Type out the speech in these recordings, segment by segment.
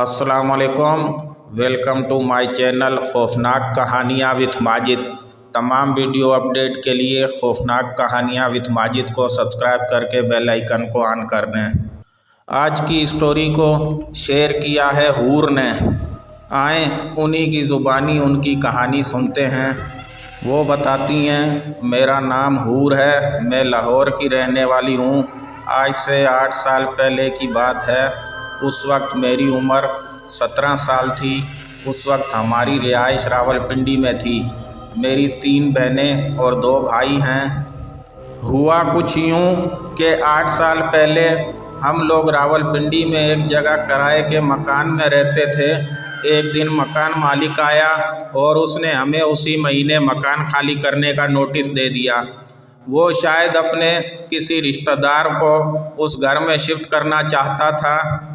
अस्सलामुअलैकुम, welcome to my channel खौफनाक कहानियाँ विथ माजिद। तमाम वीडियो अपडेट के लिए खौफनाक कहानियाँ विथ माजिद को सब्सक्राइब करके बेल आइकन को ऑन कर दें। आज की स्टोरी को शेयर किया है हूर ने। आए उन्हीं की ज़ुबानी उनकी कहानी सुनते हैं। वो बताती हैं, मेरा नाम हूर है, मैं लाहौर की रहने वाली हूँ। आज से 8 साल पहले की बात है। उस वक्त मेरी उम्र 17 साल थी। उस वक्त हमारी रिहाइश रावलपिंडी में थी। मेरी 3 बहनें और 2 भाई हैं। हुआ कुछ यूँ कि 8 साल पहले हम लोग रावलपिंडी में एक जगह किराए के मकान में रहते थे। एक दिन मकान मालिक आया और उसने हमें उसी महीने मकान खाली करने का नोटिस दे दिया। वो शायद अपने किसी रिश्तेदार को उस घर में शिफ्ट करना चाहता था।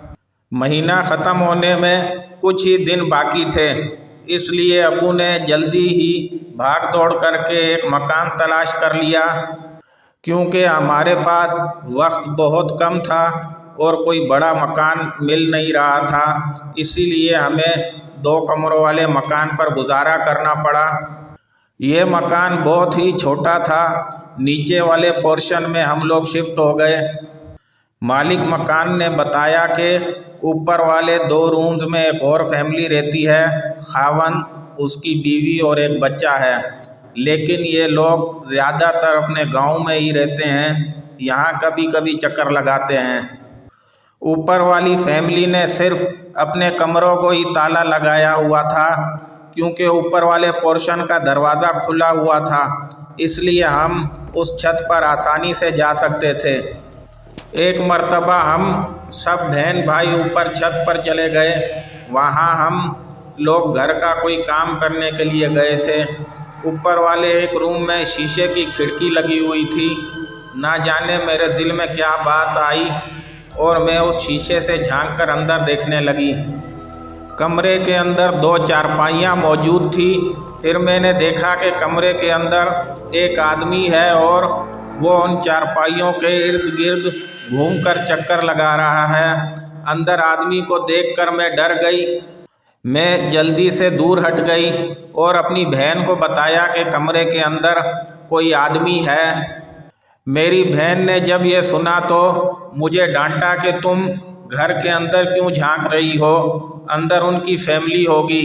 महीना ख़त्म होने में कुछ ही दिन बाकी थे, इसलिए अबू ने जल्दी ही भाग दौड़ करके एक मकान तलाश कर लिया। क्योंकि हमारे पास वक्त बहुत कम था और कोई बड़ा मकान मिल नहीं रहा था, इसीलिए हमें 2 कमरों वाले मकान पर गुजारा करना पड़ा। ये मकान बहुत ही छोटा था। नीचे वाले पोर्शन में हम लोग शिफ्ट हो गए। मालिक मकान ने बताया कि ऊपर वाले 2 रूम्स में एक और फैमिली रहती है, खावन, उसकी बीवी और एक बच्चा है। लेकिन ये लोग ज़्यादातर अपने गांव में ही रहते हैं, यहाँ कभी कभी चक्कर लगाते हैं। ऊपर वाली फैमिली ने सिर्फ अपने कमरों को ही ताला लगाया हुआ था, क्योंकि ऊपर वाले पोर्शन का दरवाज़ा खुला हुआ था, इसलिए हम उस छत पर आसानी से जा सकते थे। एक मर्तबा हम सब बहन भाई ऊपर छत पर चले गए। वहाँ हम लोग घर का कोई काम करने के लिए गए थे। ऊपर वाले एक रूम में शीशे की खिड़की लगी हुई थी। ना जाने मेरे दिल में क्या बात आई और मैं उस शीशे से झांक कर अंदर देखने लगी। कमरे के अंदर 2 चारपाइयाँ मौजूद थी। फिर मैंने देखा कि कमरे के अंदर एक आदमी है और वो उन चारपाइयों के इर्द गिर्द घूमकर चक्कर लगा रहा है। अंदर आदमी को देखकर मैं डर गई। मैं जल्दी से दूर हट गई और अपनी बहन को बताया कि कमरे के अंदर कोई आदमी है। मेरी बहन ने जब ये सुना तो मुझे डांटा कि तुम घर के अंदर क्यों झांक रही हो, अंदर उनकी फैमिली होगी।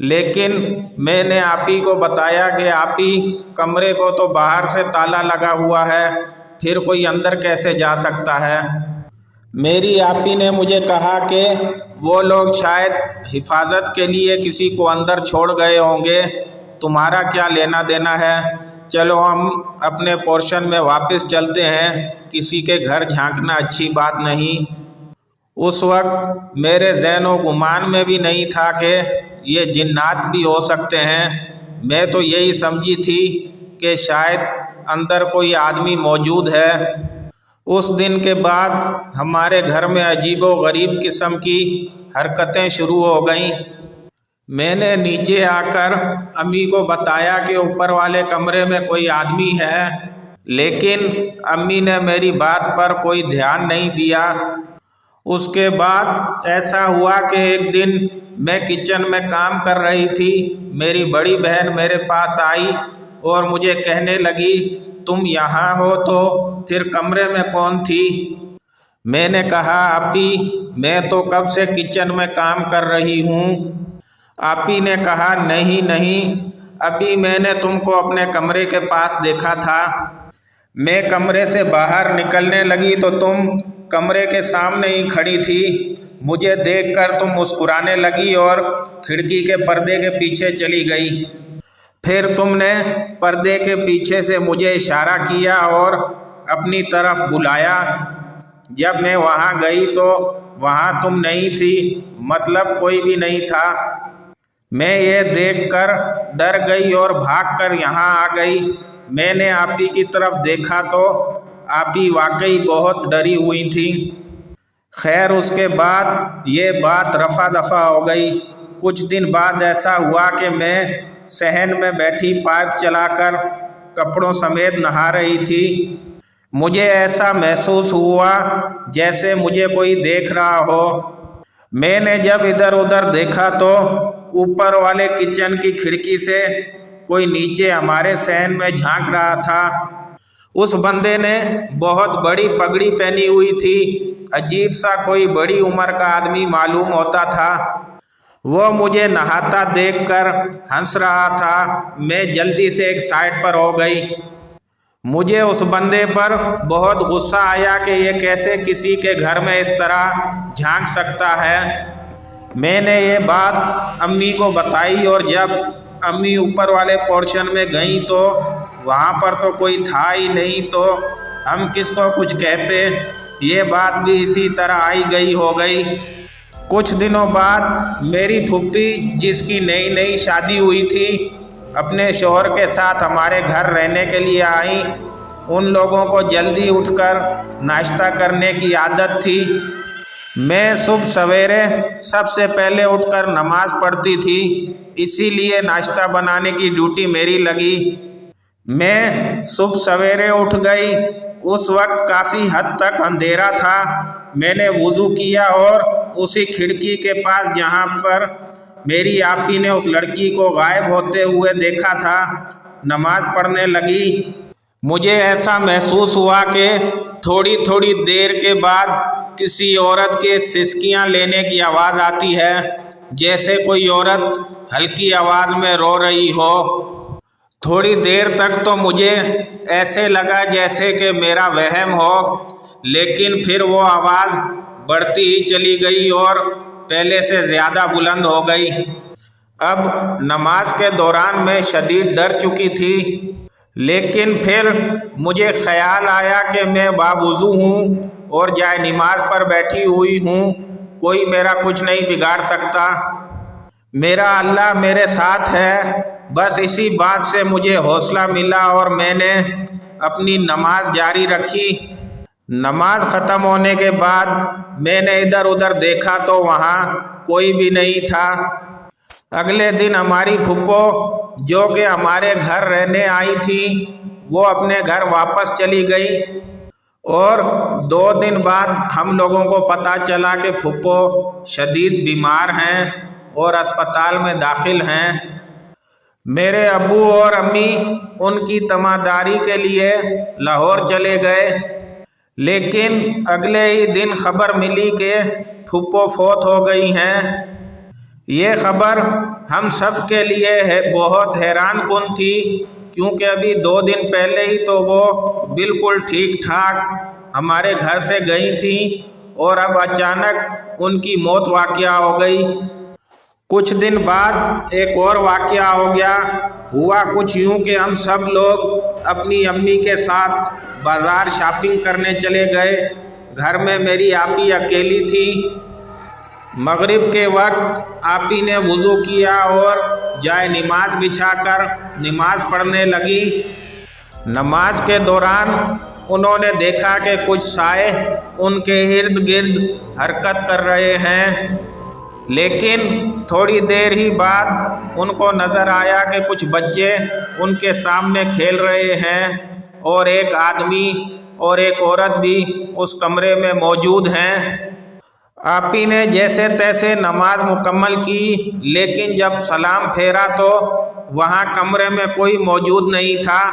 लेकिन मैंने आपी को बताया कि आपी, कमरे को तो बाहर से ताला लगा हुआ है, फिर कोई अंदर कैसे जा सकता है। मेरी आपी ने मुझे कहा कि वो लोग शायद हिफाजत के लिए किसी को अंदर छोड़ गए होंगे, तुम्हारा क्या लेना देना है, चलो हम अपने पोर्शन में वापस चलते हैं, किसी के घर झांकना अच्छी बात नहीं। उस वक्त मेरे ज़हन व गुमान में भी नहीं था कि ये जिन्नात भी हो सकते हैं। मैं तो यही समझी थी कि शायद अंदर कोई आदमी मौजूद है। उस दिन के बाद हमारे घर में अजीब व गरीब किस्म की हरकतें शुरू हो गईं। मैंने नीचे आकर अम्मी को बताया कि ऊपर वाले कमरे में कोई आदमी है, लेकिन अम्मी ने मेरी बात पर कोई ध्यान नहीं दिया। उसके बाद ऐसा हुआ कि एक दिन मैं किचन में काम कर रही थी। मेरी बड़ी बहन मेरे पास आई और मुझे कहने लगी, तुम यहाँ हो तो फिर कमरे में कौन थी। मैंने कहा, आपी, मैं तो कब से किचन में काम कर रही हूँ। आपी ने कहा, नहीं नहीं, अभी मैंने तुमको अपने कमरे के पास देखा था। मैं कमरे से बाहर निकलने लगी तो तुम कमरे के सामने ही खड़ी थी। मुझे देखकर तुम मुस्कुराने लगी और खिड़की के पर्दे के पीछे चली गई। फिर तुमने पर्दे के पीछे से मुझे इशारा किया और अपनी तरफ बुलाया। जब मैं वहाँ गई तो वहाँ तुम नहीं थी, मतलब कोई भी नहीं था। मैं ये देखकर डर गई और भागकर यहाँ आ गई। मैंने आपी की तरफ देखा तो आपी वाकई बहुत डरी हुई थी। खैर, उसके बाद ये बात रफा दफा हो गई। कुछ दिन बाद ऐसा हुआ कि मैं सहन में बैठी पाइप चलाकर कपड़ों समेत नहा रही थी। मुझे ऐसा महसूस हुआ जैसे मुझे कोई देख रहा हो। मैंने जब इधर उधर देखा तो ऊपर वाले किचन की खिड़की से कोई नीचे हमारे सहन में झांक रहा था। उस बंदे ने बहुत बड़ी पगड़ी पहनी हुई थी, अजीब सा कोई बड़ी उम्र का आदमी मालूम होता था। वो मुझे नहाता देखकर हंस रहा था। मैं जल्दी से एक साइड पर हो गई। मुझे उस बंदे पर बहुत गुस्सा आया कि ये कैसे किसी के घर में इस तरह झांक सकता है। मैंने ये बात अम्मी को बताई और जब अम्मी ऊपर वाले पोर्शन में गई तो वहाँ पर तो कोई था ही नहीं, तो हम किसको कुछ कहते। ये बात भी इसी तरह आई गई हो गई। कुछ दिनों बाद मेरी फूफी, जिसकी नई नई शादी हुई थी, अपने शौहर के साथ हमारे घर रहने के लिए आई। उन लोगों को जल्दी उठकर नाश्ता करने की आदत थी। मैं सुबह सवेरे सबसे पहले उठकर नमाज पढ़ती थी, इसीलिए नाश्ता बनाने की ड्यूटी मेरी लगी। मैं सुबह सवेरे उठ गई। उस वक्त काफ़ी हद तक अंधेरा था। मैंने वुज़ू किया और उसी खिड़की के पास जहाँ पर मेरी आपी ने उस लड़की को गायब होते हुए देखा था, नमाज पढ़ने लगी। मुझे ऐसा महसूस हुआ कि थोड़ी थोड़ी देर के बाद किसी औरत के सिसकियाँ लेने की आवाज़ आती है, जैसे कोई औरत हल्की आवाज़ में रो रही हो। थोड़ी देर तक तो मुझे ऐसे लगा जैसे कि मेरा वहम हो, लेकिन फिर वो आवाज़ बढ़ती ही चली गई और पहले से ज़्यादा बुलंद हो गई। अब नमाज के दौरान मैं शदीद डर चुकी थी, लेकिन फिर मुझे ख्याल आया कि मैं बावुज़ू हूँ और जाए नमाज पर बैठी हुई हूँ, कोई मेरा कुछ नहीं बिगाड़ सकता। मेरा अल्लाह मेरे साथ है। बस इसी बात से मुझे हौसला मिला और मैंने अपनी नमाज जारी रखी। नमाज ख़त्म होने के बाद मैंने इधर उधर देखा तो वहाँ कोई भी नहीं था। अगले दिन हमारी फूफो, जो कि हमारे घर रहने आई थी, वो अपने घर वापस चली गई और 2 दिन बाद हम लोगों को पता चला कि फूफो शदीद बीमार हैं और अस्पताल में दाखिल हैं। मेरे अब्बू और अम्मी उनकी तमादारी के लिए लाहौर चले गए, लेकिन अगले ही दिन खबर मिली कि फूफो फौत हो गई हैं। ये खबर हम सब के लिए बहुत हैरान कुन थी, क्योंकि अभी 2 दिन पहले ही तो वो बिल्कुल ठीक ठाक हमारे घर से गई थी और अब अचानक उनकी मौत वाक़या हो गई। कुछ दिन बाद एक और वाक़या हो गया। हुआ कुछ यूँ कि हम सब लोग अपनी अम्मी के साथ बाज़ार शॉपिंग करने चले गए। घर में मेरी आपी अकेली थी। मगरिब के वक्त आपी ने वुज़ू किया और जाए नमाज बिछाकर नमाज पढ़ने लगी। नमाज के दौरान उन्होंने देखा कि कुछ साए उनके इर्द गिर्द हरकत कर रहे हैं, लेकिन थोड़ी देर ही बाद उनको नज़र आया कि कुछ बच्चे उनके सामने खेल रहे हैं और एक आदमी और एक औरत भी उस कमरे में मौजूद हैं। आपी ने जैसे तैसे नमाज मुकम्मल की, लेकिन जब सलाम फेरा तो वहाँ कमरे में कोई मौजूद नहीं था।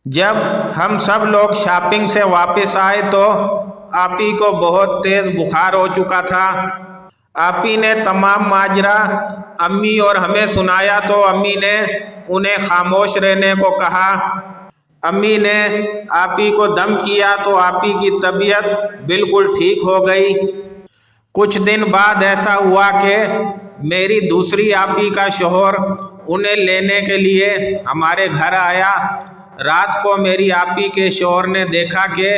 जब हम सब लोग शॉपिंग से वापस आए तो आपी को बहुत तेज़ बुखार हो चुका था। आपी ने तमाम माजरा अम्मी और हमें सुनाया तो अम्मी ने उन्हें खामोश रहने को कहा। अम्मी ने आपी को दम किया तो आपी की तबीयत बिल्कुल ठीक हो गई। कुछ दिन बाद ऐसा हुआ कि मेरी दूसरी आपी का शौहर उन्हें लेने के लिए हमारे घर आया। रात को मेरी आपी के शौहर ने देखा कि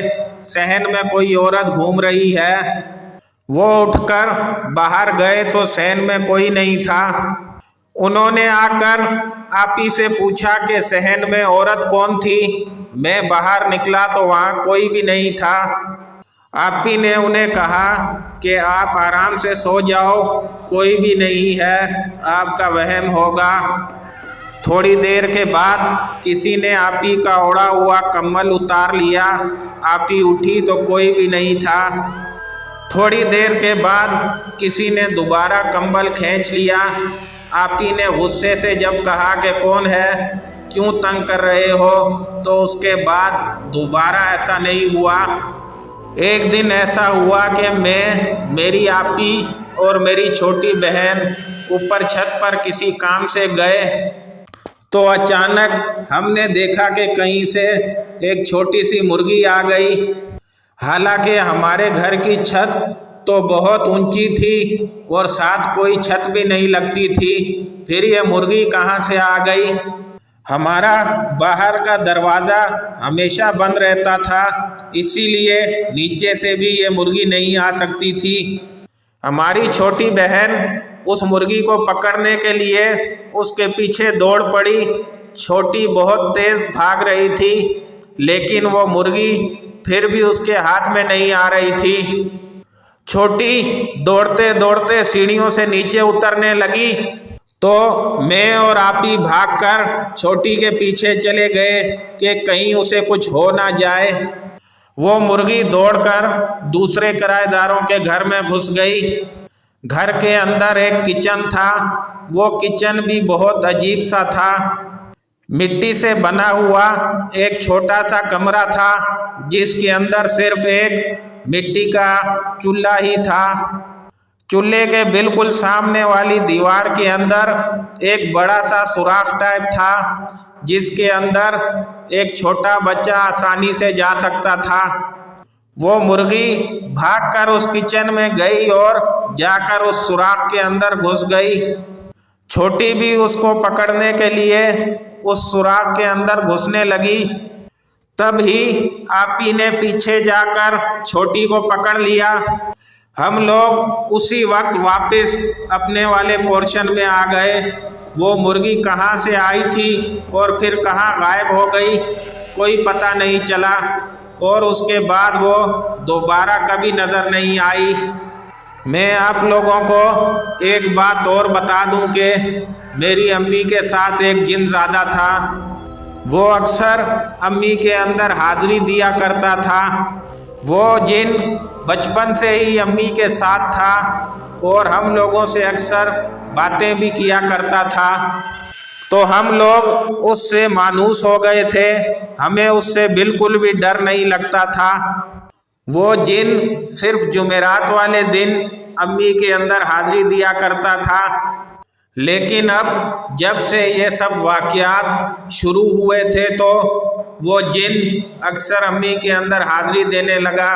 सहन में कोई औरत घूम रही है। वो उठकर बाहर गए तो सहन में कोई नहीं था। उन्होंने आकर आपी से पूछा कि सहन में औरत कौन थी। मैं बाहर निकला तो वहाँ कोई भी नहीं था। आपी ने उन्हें कहा कि आप आराम से सो जाओ, कोई भी नहीं है, आपका वहम होगा। थोड़ी देर के बाद किसी ने आपी का ओढ़ा हुआ कम्बल उतार लिया। आपी उठी तो कोई भी नहीं था। थोड़ी देर के बाद किसी ने दोबारा कंबल खींच लिया। आपी ने गुस्से से जब कहा कि कौन है, क्यों तंग कर रहे हो, तो उसके बाद दोबारा ऐसा नहीं हुआ। एक दिन ऐसा हुआ कि मैं, मेरी आपी और मेरी छोटी बहन ऊपर छत पर किसी काम से गए तो अचानक हमने देखा कि कहीं से एक छोटी सी मुर्गी आ गई। हालांकि हमारे घर की छत तो बहुत ऊंची थी और साथ कोई छत भी नहीं लगती थी, फिर ये मुर्गी कहाँ से आ गई। हमारा बाहर का दरवाज़ा हमेशा बंद रहता था, इसीलिए नीचे से भी ये मुर्गी नहीं आ सकती थी। हमारी छोटी बहन उस मुर्गी को पकड़ने के लिए उसके पीछे दौड़ पड़ी। छोटी बहुत तेज भाग रही थी, लेकिन वो मुर्गी फिर भी उसके हाथ में नहीं आ रही थी। छोटी दौड़ते दौड़ते सीढ़ियों से नीचे उतरने लगी तो मैं और आपी भागकर छोटी के पीछे चले गए कि कहीं उसे कुछ हो ना जाए। वो मुर्गी दौड़कर दूसरे किराएदारों के घर में घुस गई। घर के अंदर एक किचन था। वो किचन भी बहुत अजीब सा था। मिट्टी से बना हुआ एक छोटा सा कमरा था, जिसके अंदर सिर्फ एक मिट्टी का चूल्हा ही था। चूल्हे के बिल्कुल सामने वाली दीवार के अंदर एक बड़ा सा सुराख टाइप था, जिसके अंदर एक छोटा बच्चा आसानी से जा सकता था। वो मुर्गी भागकर उस किचन में गई और जाकर उस सुराख के अंदर घुस गई। छोटी भी उसको पकड़ने के लिए उस सुराख के अंदर घुसने लगी। तभी आपी ने पीछे जाकर छोटी को पकड़ लिया। हम लोग उसी वक्त वापस अपने वाले पोर्शन में आ गए। वो मुर्गी कहाँ से आई थी और फिर कहाँ गायब हो गई, कोई पता नहीं चला और उसके बाद वो दोबारा कभी नज़र नहीं आई। मैं आप लोगों को एक बात और बता दूं कि मेरी अम्मी के साथ एक जिनज़ादा था। वो अक्सर अम्मी के अंदर हाजिरी दिया करता था। वो जिन बचपन से ही अम्मी के साथ था और हम लोगों से अक्सर बातें भी किया करता था, तो हम लोग उससे मानूस हो गए थे। हमें उससे बिल्कुल भी डर नहीं लगता था। वो जिन सिर्फ जुमेरात वाले दिन अम्मी के अंदर हाजिरी दिया करता था, लेकिन अब जब से ये सब वाक़यात शुरू हुए थे तो वो जिन अक्सर अम्मी के अंदर हाजिरी देने लगा।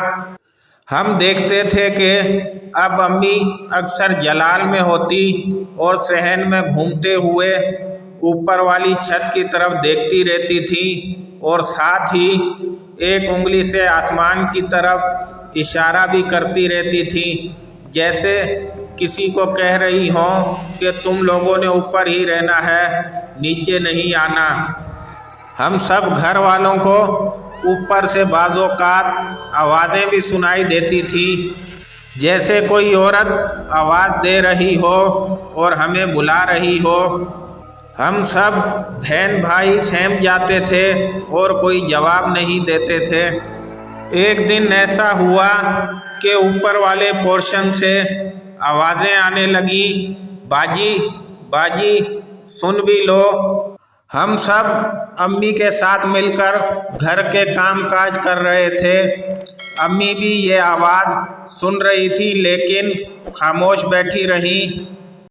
हम देखते थे कि अब अम्मी अक्सर जलाल में होती और सहन में घूमते हुए ऊपर वाली छत की तरफ देखती रहती थी और साथ ही एक उंगली से आसमान की तरफ इशारा भी करती रहती थी, जैसे किसी को कह रही हो कि तुम लोगों ने ऊपर ही रहना है, नीचे नहीं आना। हम सब घर वालों को ऊपर से बाज़ोकात आवाज़ें भी सुनाई देती थी, जैसे कोई औरत आवाज़ दे रही हो और हमें बुला रही हो। हम सब बहन भाई सहम जाते थे और कोई जवाब नहीं देते थे। एक दिन ऐसा हुआ कि ऊपर वाले पोर्शन से आवाज़ें आने लगी, बाजी बाजी सुन भी लो। हम सब अम्मी के साथ मिलकर घर के काम काज कर रहे थे। अम्मी भी ये आवाज़ सुन रही थी, लेकिन खामोश बैठी रही।